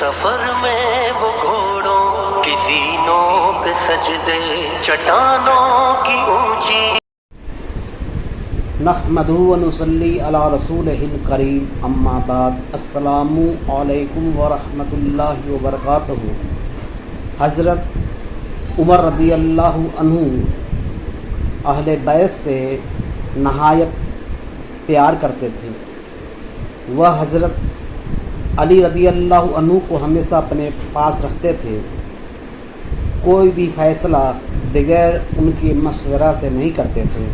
سفر میں وہ گھوڑوں کی زینوں پہ سجدے، چٹانوں کی اونچی۔ نحمدہ و نصلی علی رسولہ الکریم، اما بعد، السلام علیکم ورحمۃ اللہ وبرکاتہ۔ حضرت عمر رضی اللہ عنہ اہل بیت سے نہایت پیار کرتے تھے۔ وہ حضرت علی رضی اللہ عنہ کو ہمیشہ اپنے پاس رکھتے تھے، کوئی بھی فیصلہ بغیر ان کے مشورہ سے نہیں کرتے تھے۔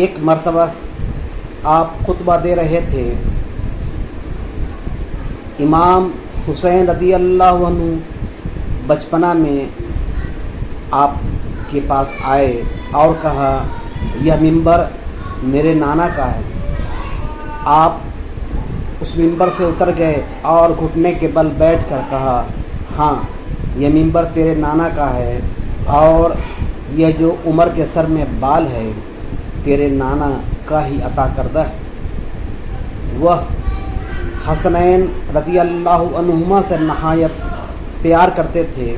ایک مرتبہ آپ خطبہ دے رہے تھے، امام حسین رضی اللہ عنہ بچپنا میں آپ کے پاس آئے اور کہا، یہ ممبر میرے نانا کا ہے۔ آپ اس ممبر سے اتر گئے اور گھٹنے کے بل بیٹھ کر کہا، ہاں یہ ممبر تیرے نانا کا ہے، اور یہ جو عمر کے سر میں بال ہے تیرے نانا کا ہی عطا کردہ ہے۔ وہ حسنین رضی اللہ عنہما سے نہایت پیار کرتے تھے۔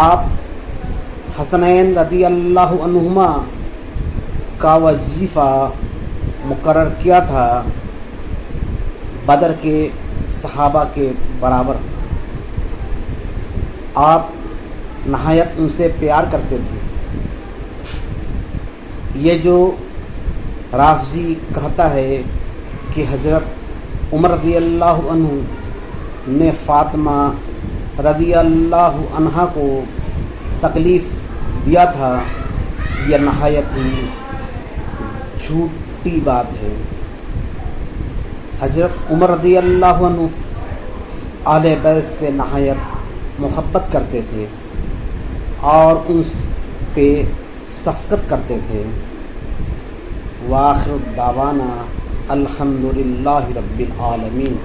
آپ حسنین رضی اللہ عنہما کا وظیفہ مقرر کیا تھا بدر کے صحابہ کے برابر۔ آپ نہایت ان سے پیار کرتے تھے۔ یہ جو رافضی کہتا ہے کہ حضرت عمر رضی اللہ عنہ نے فاطمہ رضی اللہ عنہا کو تکلیف دیا تھا، یہ نہایت ہی جھوٹی بات ہے۔ حضرت عمر رضی اللہ عنہ اہل بیت سے نہایت محبت کرتے تھے اور ان پہ شفقت کرتے تھے۔ وآخر دعوانا الحمدللہ رب العالمین۔